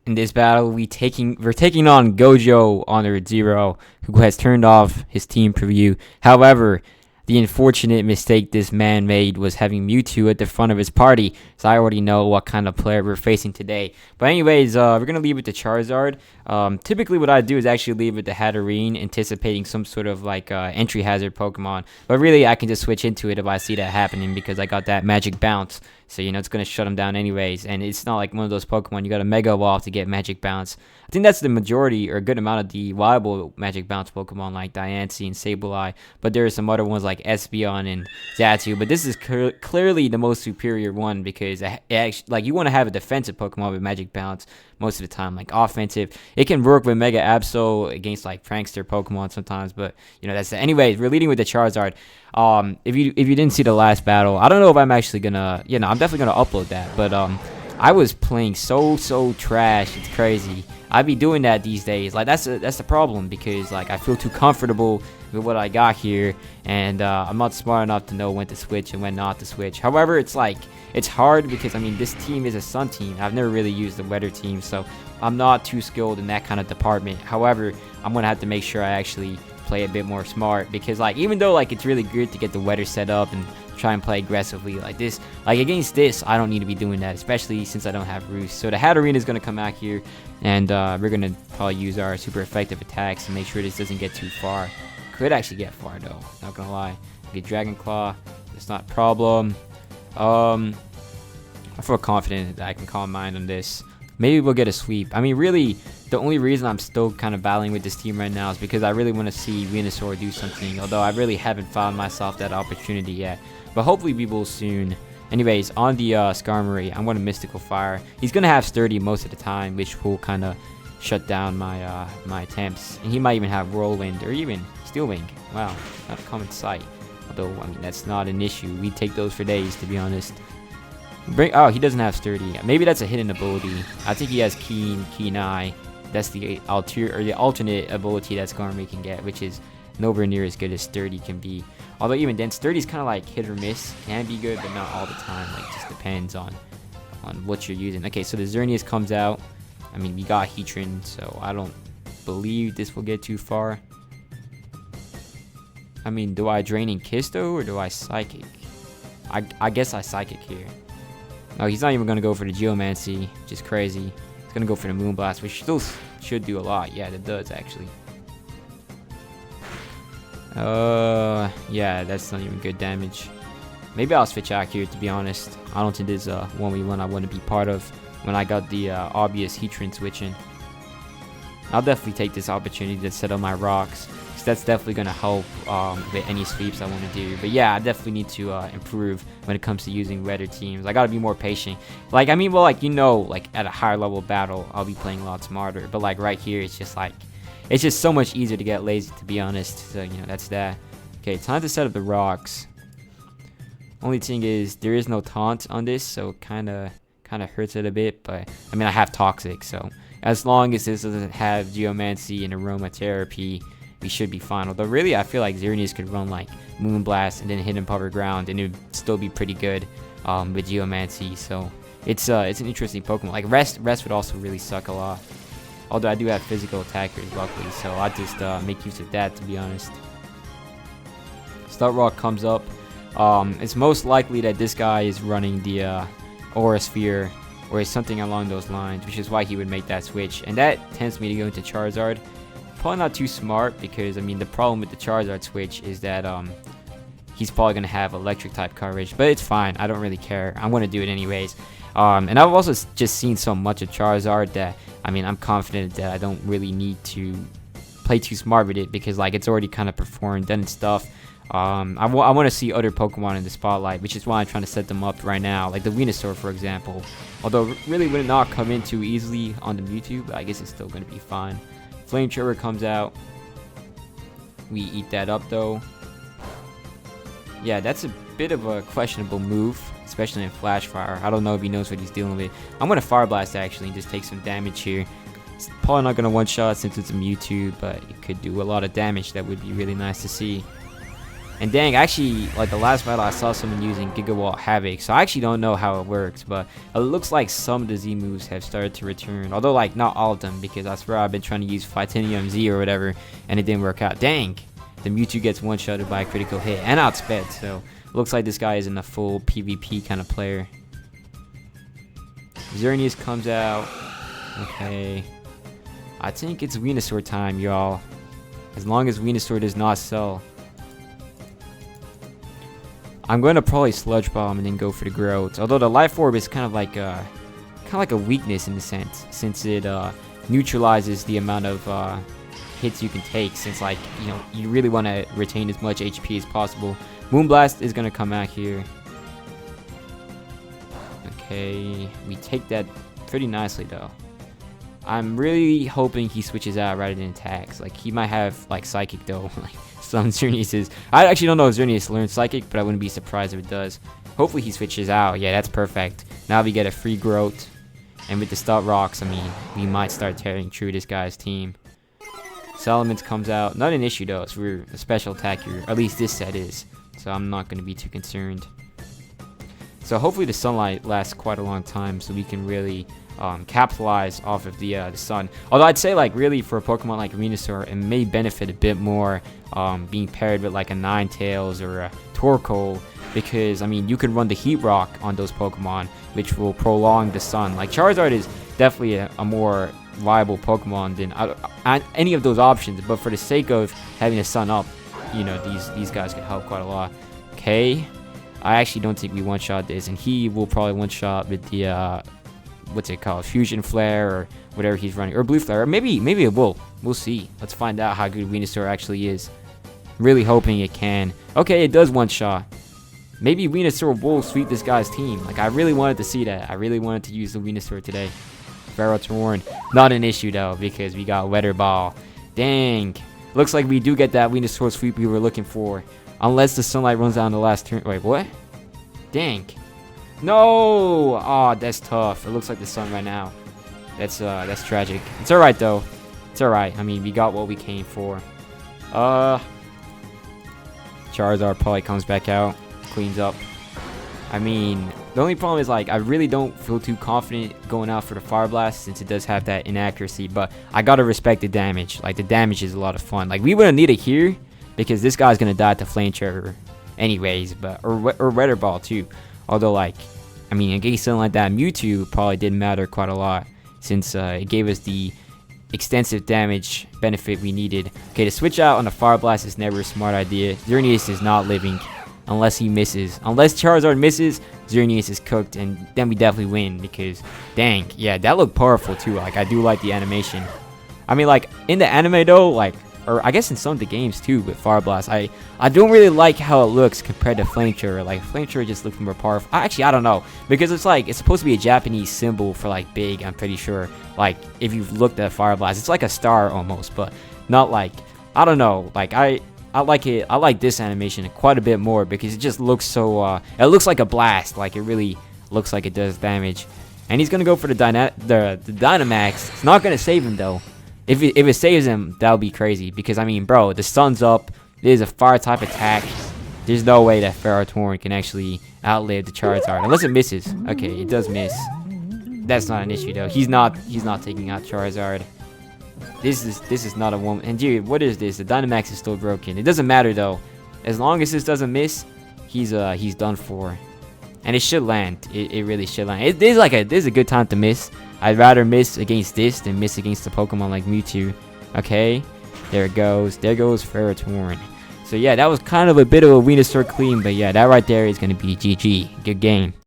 in this battle, we're taking on Gojo on Earth Zero, who has turned off his team preview. However, the unfortunate mistake this man made was having Mewtwo at the front of his party, so I already know what kind of player we're facing today. But anyways, we're going to leave it to Charizard. Typically what I do is actually leave it to Hatterene, anticipating some sort of like entry hazard Pokemon. But really, I can just switch into it if I see that happening because I got that magic bounce. So, it's going to shut him down anyways. And it's not like one of those Pokemon you got to Mega Evolve to get Magic Bounce. I think that's the majority or a good amount of the viable Magic Bounce Pokemon like Diancie and Sableye. But there are some other ones like Espeon and Xatu. But this is clearly the most superior one because it actually, like, you want to have a defensive Pokemon with Magic Bounce most of the time. Like offensive, it can work with Mega Absol against like prankster Pokemon sometimes. But that's it. Anyways, we're leading with the Charizard. If you didn't see the last battle, I don't know if I'm actually gonna, I'm definitely gonna upload that. But I was playing so trash. It's crazy. I be doing that these days. Like that's the problem because like I feel too comfortable with what I got here, and I'm not smart enough to know when to switch and when not to switch. However, it's hard because this team is a Sun team. I've never really used the Weather team, so I'm not too skilled in that kind of department. However, I'm gonna have to make sure I actually play a bit more smart because even though it's really good to get the Weather set up and try and play aggressively like this, against this I don't need to be doing that, especially since I don't have Roost. So the Hatterene is going to come out here, and we're going to probably use our super effective attacks to make sure this doesn't get too far. Could actually get far though, not gonna lie. Get Dragon Claw, it's not a problem. I feel confident that I can Calm Mind on this. Maybe we'll get a sweep. Really, the only reason I'm still kind of battling with this team right now is because I really want to see Venusaur do something, although I really haven't found myself that opportunity yet. But hopefully we will soon. Anyways, on the Skarmory, I'm going to Mystical Fire. He's going to have Sturdy most of the time, which will kind of shut down my my attempts. And he might even have Whirlwind or even Steel Wing. Wow, not a common sight. Although, that's not an issue. We take those for days, to be honest. Oh, he doesn't have Sturdy. Maybe that's a hidden ability. I think he has Keen Eye. That's the alternate ability that Skarmory can get, which is nowhere near as good as Sturdy can be. Although even then, Sturdy's kind of like hit or miss. Can be good, but not all the time. Just depends on what you're using. Okay, so the Xerneas comes out. We got Heatran, so I don't believe this will get too far. Do I Drain and Kiss though, or do I Psychic? I guess I Psychic here. Oh, he's not even going to go for the Geomancy, which is crazy. He's going to go for the Moonblast, which still should do a lot. Yeah, it does, actually. Yeah, that's not even good damage. Maybe I'll switch out here, to be honest. I don't think there's a 1v1 I want to be part of when I got the obvious Heatran switching. I'll definitely take this opportunity to set up my rocks, because that's definitely going to help with any sweeps I want to do. But yeah, I definitely need to improve when it comes to using Weather teams. I got to be more patient. At a higher level battle, I'll be playing a lot smarter. But right here, it's just so much easier to get lazy, to be honest. So, that's that. Okay, time to set up the rocks. Only thing is, there is no taunt on this, so it kind of hurts it a bit. But, I have Toxic, so as long as this doesn't have Geomancy and Aromatherapy, we should be fine. Although, really, I feel like Xerneas could run, Moonblast and then Hidden Power Ground, and it would still be pretty good with Geomancy. So, it's an interesting Pokemon. Rest would also really suck a lot. Although I do have physical attackers, luckily, so I just make use of that, to be honest. Start Rock comes up. It's most likely that this guy is running the Aura Sphere, or something along those lines, which is why he would make that switch. And that tends me to go into Charizard. Probably not too smart, because, the problem with the Charizard switch is that he's probably going to have Electric type coverage, but it's fine. I don't really care. I'm going to do it anyways. And I've also just seen so much of Charizard that, I'm confident that I don't really need to play too smart with it, because it's already kind of performed, done its stuff. I want to see other Pokemon in the spotlight, which is why I'm trying to set them up right now, like the Venusaur, for example. Although really would not come in too easily on the Mewtwo, but I guess it's still going to be fine. Flamethrower comes out. We eat that up though. Yeah, that's a bit of a questionable move, especially in Flash Fire. I don't know if he knows what he's dealing with. I'm going to Fire Blast actually and just take some damage here. It's probably not going to one-shot since it's a Mewtwo, but it could do a lot of damage. That would be really nice to see. And dang, actually, like the last battle, I saw someone using Gigawatt Havoc, so I actually don't know how it works, but it looks like some of the Z moves have started to return. Although, like, not all of them, because I swear I've been trying to use Titanium Z or whatever, and it didn't work out. Dang, the Mewtwo gets one-shotted by a critical hit and outsped, so looks like this guy isn't a full PvP kind of player. Xerneas comes out. Okay. I think it's Venusaur time, y'all. As long as Venusaur does not sell. I'm going to probably Sludge Bomb and then go for the growth. Although the Life Orb is kind of like a weakness in a sense, since it neutralizes the amount of hits you can take. Since, like, you know, you really want to retain as much HP as possible. Moonblast is going to come out here. Okay, we take that pretty nicely though. I'm really hoping he switches out rather than attacks. Like, he might have like Psychic though. Like some Xerneas is. I actually don't know if Xerneas learns Psychic, but I wouldn't be surprised if it does. Hopefully he switches out. Yeah, that's perfect. Now we get a free growth. And with the Start Rocks, I mean, we might start tearing through this guy's team. Salamence comes out. Not an issue though, so we're a special attacker. At least this set is. So I'm not going to be too concerned. So hopefully the sunlight lasts quite a long time, so we can really capitalize off of the sun. Although I'd say, like, really for a Pokemon like Venusaur, it may benefit a bit more being paired with like a Ninetales or a Torkoal, because I mean you can run the Heat Rock on those Pokemon, which will prolong the sun. Like Charizard is definitely a more viable Pokemon than any of those options, but for the sake of having the sun up, you know, these guys can help quite a lot. Okay. I actually don't think we one-shot this, and he will probably one-shot with the, what's it called, Fusion Flare, or whatever he's running, or Blue Flare, or maybe it will. We'll see. Let's find out how good Venusaur actually is. I'm really hoping it can. Okay, it does one-shot. Maybe Venusaur will sweep this guy's team. Like, I really wanted to see that. I really wanted to use the Venusaur today. Ferrothorn, not an issue, though, because we got Weather Ball. Dang. Looks like we do get that Venusaur sweep we were looking for. Unless the sunlight runs out on the last turn. Wait, what? Dang. No! Oh, that's tough. It looks like the sun right now. That's tragic. It's alright, though. It's alright. I mean, we got what we came for. Charizard probably comes back out. Cleans up. I mean, the only problem is, like, I really don't feel too confident going out for the Fire Blast, since it does have that inaccuracy. But I gotta respect the damage. Like, the damage is a lot of fun. Like, we wouldn't need it here, because this guy's gonna die to Flame Trigger anyways, but or Weather Ball too. Although, like, I mean, against something like that, Mewtwo probably didn't matter quite a lot, since it gave us the extensive damage benefit we needed. Okay, to switch out on the Fire Blast is never a smart idea. Xerneas is not living unless he misses. Unless Charizard misses, Xerneas is cooked, and then we definitely win, because, dang, yeah, that looked powerful too. Like, I do like the animation. I mean, like, in the anime though, like, or I guess in some of the games too with Fire Blast, I don't really like how it looks compared to Flamethrower. Like, Flamethrower just looks more powerful. Actually, I don't know, because it's like, it's supposed to be a Japanese symbol for like big, I'm pretty sure. Like, if you've looked at Fire Blast, it's like a star almost, but not like, I don't know. Like, I like it. I like this animation quite a bit more, because it just looks so it looks like a blast. Like, it really looks like it does damage. And he's gonna go for the Dynamax. It's not gonna save him though. If it saves him, that'll be crazy, because I mean, bro, the sun's up. There's a fire type attack. There's no way that Ferrothorn can actually outlive the Charizard, unless it misses. Okay, it does miss. That's not an issue though. He's not taking out Charizard. This is not a woman. And dude, what is this? The Dynamax is still broken. It doesn't matter though. As long as this doesn't miss, he's done for. And it should land. It really should land. This is a good time to miss. I'd rather miss against this than miss against a Pokemon like Mewtwo. Okay, there it goes. There goes Ferrothorn. So yeah, that was kind of a bit of a Venusaur clean, but yeah, that right there is going to be GG. Good game.